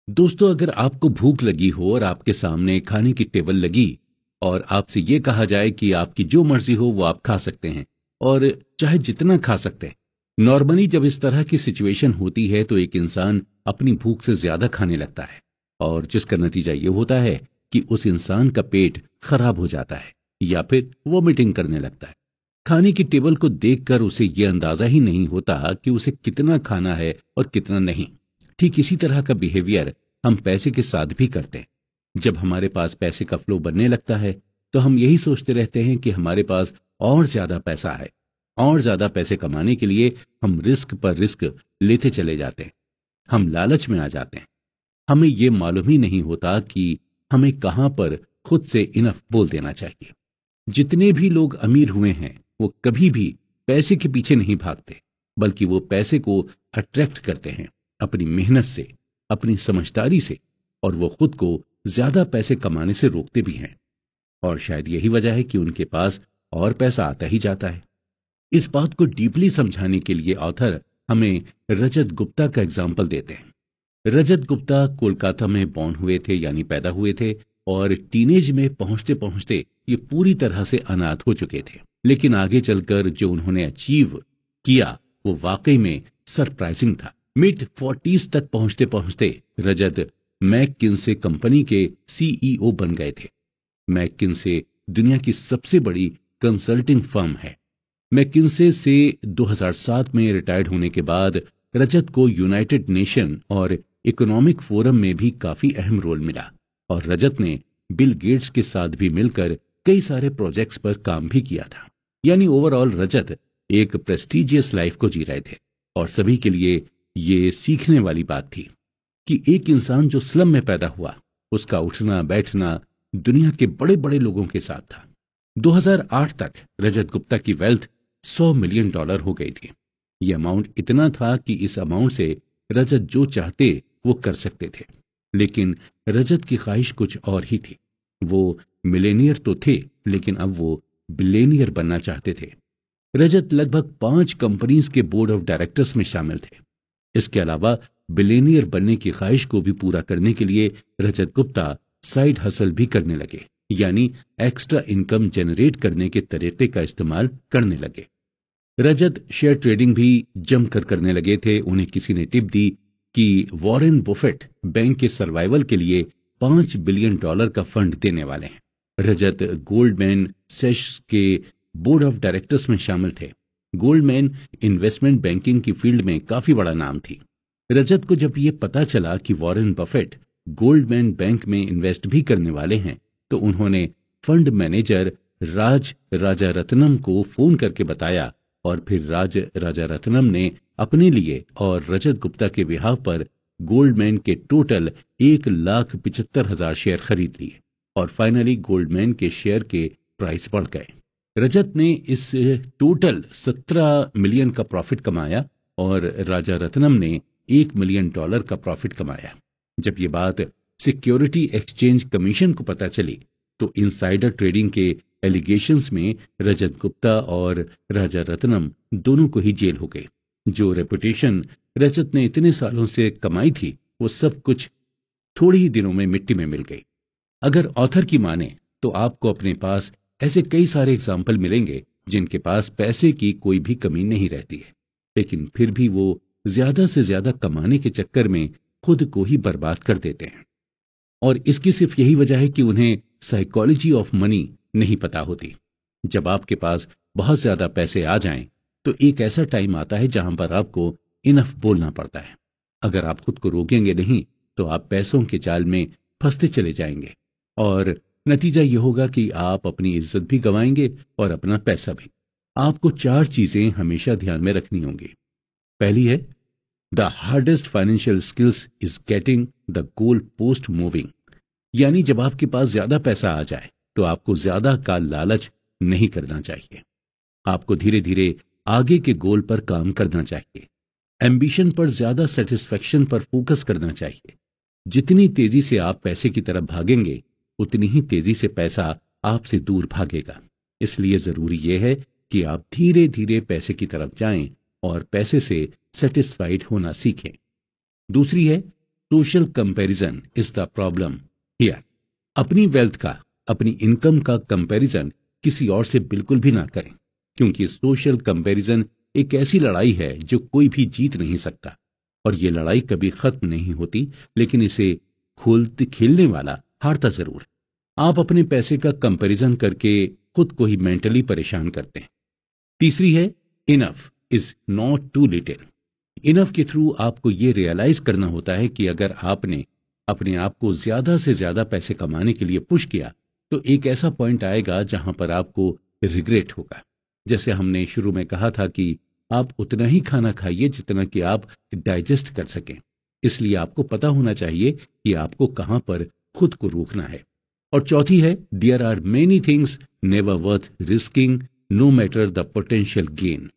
दोस्तों, अगर आपको भूख लगी हो और आपके सामने खाने की टेबल लगी और आपसे ये कहा जाए कि आपकी जो मर्जी हो वो आप खा सकते हैं और चाहे जितना खा सकते हैं। नॉर्मली जब इस तरह की सिचुएशन होती है तो एक इंसान अपनी भूख से ज्यादा खाने लगता है और जिसका नतीजा ये होता है कि उस इंसान का पेट खराब हो जाता है या फिर वोमिटिंग करने लगता है। खाने की टेबल को देखकर उसे ये अंदाजा ही नहीं होता कि उसे कितना खाना है और कितना नहीं। ठीक इसी तरह का बिहेवियर हम पैसे के साथ भी करते हैं। जब हमारे पास पैसे का फ्लो बनने लगता है तो हम यही सोचते रहते हैं कि हमारे पास और ज्यादा पैसा है। और ज्यादा पैसे कमाने के लिए हम रिस्क पर रिस्क लेते चले जाते हैं। हम लालच में आ जाते हैं। हमें ये मालूम ही नहीं होता कि हमें कहां पर खुद से इनफ बोल देना चाहिए। जितने भी लोग अमीर हुए हैं वो कभी भी पैसे के पीछे नहीं भागते, बल्कि वो पैसे को अट्रैक्ट करते हैं अपनी मेहनत से, अपनी समझदारी से, और वो खुद को ज्यादा पैसे कमाने से रोकते भी हैं। और शायद यही वजह है कि उनके पास और पैसा आता ही जाता है। इस बात को डीपली समझाने के लिए ऑथर हमें रजत गुप्ता का एग्जाम्पल देते हैं। रजत गुप्ता कोलकाता में बॉर्न हुए थे, यानी पैदा हुए थे, और टीनेज में पहुंचते पहुंचते ये पूरी तरह से अनाथ हो चुके थे। लेकिन आगे चलकर जो उन्होंने अचीव किया वो वाकई में सरप्राइजिंग था। मिड 40s तक पहुंचते पहुंचते रजत मैककिन्से कंपनी के सीईओ बन गए थे। मैककिन्से दुनिया की सबसे बड़ी कंसल्टिंग फर्म है। मैकिन्से से 2007 में रिटायर्ड होने के बाद रजत को यूनाइटेड नेशन और इकोनॉमिक फोरम में भी काफी अहम रोल मिला, और रजत ने बिल गेट्स के साथ भी मिलकर कई सारे प्रोजेक्ट्स पर काम भी किया था। यानी ओवरऑल रजत एक प्रेस्टिजियस लाइफ को जी रहे थे, और सभी के लिए ये सीखने वाली बात थी कि एक इंसान जो स्लम में पैदा हुआ, उसका उठना बैठना दुनिया के बड़े बड़े लोगों के साथ था। 2008 तक रजत गुप्ता की वेल्थ $100 मिलियन हो गई थी। ये अमाउंट इतना था कि इस अमाउंट से रजत जो चाहते वो कर सकते थे। लेकिन रजत की ख्वाहिश कुछ और ही थी। वो मिलेनियर तो थे, लेकिन अब वो बिलेनियर बनना चाहते थे। रजत लगभग 5 कंपनीज के बोर्ड ऑफ डायरेक्टर्स में शामिल थे। इसके अलावा बिलेनियर बनने की ख्वाहिश को भी पूरा करने के लिए रजत गुप्ता साइड हसल भी करने लगे, यानी एक्स्ट्रा इनकम जनरेट करने के तरीके का इस्तेमाल करने लगे। रजत शेयर ट्रेडिंग भी जमकर करने लगे थे। उन्हें किसी ने टिप दी कि वॉरेन बुफेट बैंक के सर्वाइवल के लिए $5 बिलियन का फंड देने वाले हैं। रजत गोल्डमैन सैच्स के बोर्ड ऑफ डायरेक्टर्स में शामिल थे। गोल्डमैन इन्वेस्टमेंट बैंकिंग की फील्ड में काफी बड़ा नाम थी। रजत को जब ये पता चला कि वॉरेन बफेट गोल्डमैन बैंक में इन्वेस्ट भी करने वाले हैं, तो उन्होंने फंड मैनेजर राज राजारत्नम को फोन करके बताया, और फिर राज राजारत्नम ने अपने लिए और रजत गुप्ता के बिहाव पर गोल्डमैन के टोटल 1,75,000 शेयर खरीद लिए, और फाइनली गोल्डमैन के शेयर के प्राइस बढ़ गए। रजत ने इस टोटल 17 मिलियन का प्रॉफिट कमाया और राजा रत्नम ने $1 मिलियन का प्रॉफिट कमाया। जब ये बात सिक्योरिटी एक्सचेंज कमीशन को पता चली तो इनसाइडर ट्रेडिंग के एलिगेशंस में रजत गुप्ता और राजा रत्नम दोनों को ही जेल हो गई। जो रेपुटेशन रजत ने इतने सालों से कमाई थी वो सब कुछ थोड़े ही दिनों में मिट्टी में मिल गई। अगर ऑथर की माने तो आपको अपने पास ऐसे कई सारे एग्जाम्पल मिलेंगे जिनके पास पैसे की कोई भी कमी नहीं रहती है, लेकिन फिर भी वो ज्यादा से ज्यादा कमाने के चक्कर में खुद को ही बर्बाद कर देते हैं। और इसकी सिर्फ यही वजह है कि उन्हें साइकोलॉजी ऑफ मनी नहीं पता होती। जब आपके पास बहुत ज्यादा पैसे आ जाएं, तो एक ऐसा टाइम आता है जहां पर आपको इनफ बोलना पड़ता है। अगर आप खुद को रोकेंगे नहीं तो आप पैसों के जाल में फंसते चले जाएंगे, और नतीजा ये होगा कि आप अपनी इज्जत भी गंवाएंगे और अपना पैसा भी। आपको 4 चीजें हमेशा ध्यान में रखनी होंगी। पहली है, the hardest financial skills is getting the goal post moving. यानी जब आपके पास ज्यादा पैसा आ जाए तो आपको ज्यादा का लालच नहीं करना चाहिए। आपको धीरे धीरे आगे के गोल पर काम करना चाहिए। एम्बिशन पर ज्यादा सेटिस्फेक्शन पर फोकस करना चाहिए। जितनी तेजी से आप पैसे की तरफ भागेंगे उतनी ही तेजी से पैसा आपसे दूर भागेगा। इसलिए जरूरी यह है कि आप धीरे धीरे पैसे की तरफ जाएं और पैसे से सेटिस्फाइड होना सीखें। दूसरी है, social comparison is the problem here. अपनी वेल्थ का, अपनी इनकम का कंपैरिजन किसी और से बिल्कुल भी ना करें, क्योंकि सोशल कंपैरिजन एक ऐसी लड़ाई है जो कोई भी जीत नहीं सकता। और ये लड़ाई कभी खत्म नहीं होती, लेकिन इसे खोलते खेलने वाला हारता जरूर है। आप अपने पैसे का कंपैरिजन करके खुद को ही मेंटली परेशान करते हैं। तीसरी है, enough is not too little. Enough के थ्रू आपको ये रियलाइज करना होता है कि अगर आपने अपने आप को ज्यादा से ज्यादा पैसे कमाने के लिए पुश किया, तो एक ऐसा पॉइंट आएगा जहां पर आपको रिग्रेट होगा। जैसे हमने शुरू में कहा था कि आप उतना ही खाना खाइए जितना कि आप डाइजेस्ट कर सकें। इसलिए आपको पता होना चाहिए कि आपको कहां पर खुद को रोकना है। और चौथी है, there are many things never worth risking no matter the potential gain.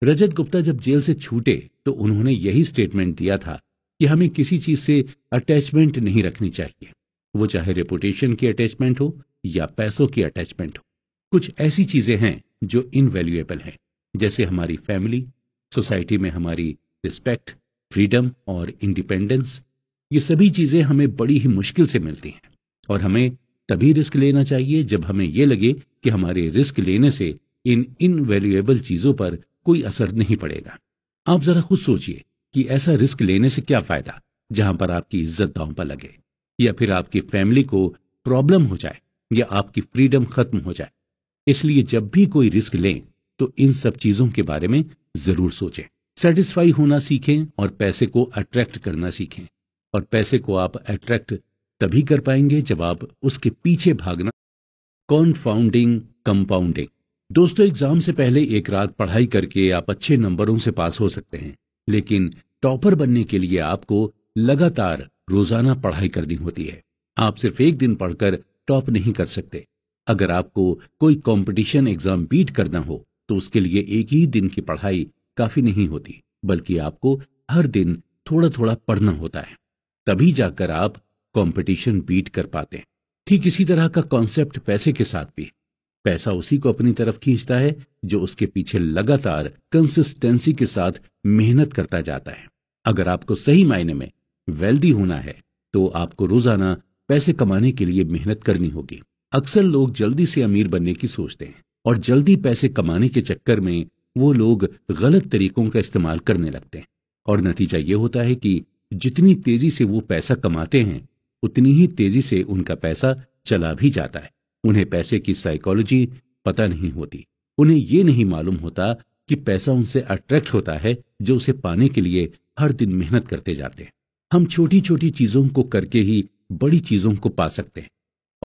Rajat Gupta जब जेल से छूटे तो उन्होंने यही स्टेटमेंट दिया था कि हमें किसी चीज से अटैचमेंट नहीं रखनी चाहिए, वो चाहे रेपुटेशन की अटैचमेंट हो या पैसों की अटैचमेंट हो। कुछ ऐसी चीजें हैं जो इनवैल्यूएबल हैं, जैसे हमारी फैमिली, सोसाइटी में हमारी रिस्पेक्ट, फ्रीडम और इंडिपेंडेंस। ये सभी चीजें हमें बड़ी ही मुश्किल से मिलती हैं, और हमें तभी रिस्क लेना चाहिए जब हमें ये लगे कि हमारे रिस्क लेने से इन इनवैल्यूएबल चीजों पर कोई असर नहीं पड़ेगा। आप जरा खुद सोचिए कि ऐसा रिस्क लेने से क्या फायदा जहां पर आपकी इज्जत दांव पर लगे, या फिर आपकी फैमिली को प्रॉब्लम हो जाए, या आपकी फ्रीडम खत्म हो जाए। इसलिए जब भी कोई रिस्क लें तो इन सब चीजों के बारे में जरूर सोचें। सेटिस्फाई होना सीखें और पैसे को अट्रैक्ट करना सीखें। और पैसे को आप अट्रैक्ट तभी कर पाएंगे जब आप उसके पीछे भागना। कॉन्फाउंडिंग कंपाउंडिंग। दोस्तों, एग्जाम से पहले एक रात पढ़ाई करके आप अच्छे नंबरों से पास हो सकते हैं, लेकिन टॉपर बनने के लिए आपको लगातार रोजाना पढ़ाई करनी होती है। आप सिर्फ एक दिन पढ़कर टॉप नहीं कर सकते। अगर आपको कोई कंपटीशन एग्जाम बीट करना हो तो उसके लिए एक ही दिन की पढ़ाई काफी नहीं होती, बल्कि आपको हर दिन थोड़ा थोड़ा पढ़ना होता है। तभी जाकर आप कंपटीशन बीट कर पाते हैं। ठीक इसी तरह का कॉन्सेप्ट पैसे के साथ भी है। पैसा उसी को अपनी तरफ खींचता है जो उसके पीछे लगातार कंसिस्टेंसी के साथ मेहनत करता जाता है। अगर आपको सही मायने में वेल्दी होना है तो आपको रोजाना पैसे कमाने के लिए मेहनत करनी होगी। अक्सर लोग जल्दी से अमीर बनने की सोचते हैं, और जल्दी पैसे कमाने के चक्कर में वो लोग गलत तरीकों का इस्तेमाल करने लगते हैं। और नतीजा ये होता है कि जितनी तेजी से वो पैसा कमाते हैं, उतनी ही तेजी से उनका पैसा चला भी जाता है। उन्हें पैसे की साइकोलॉजी पता नहीं होती। उन्हें ये नहीं मालूम होता कि पैसा उनसे अट्रैक्ट होता है, जो उसे पाने के लिए हर दिन मेहनत करते जाते हैं। हम छोटी छोटी चीजों को करके ही बड़ी चीजों को पा सकते हैं।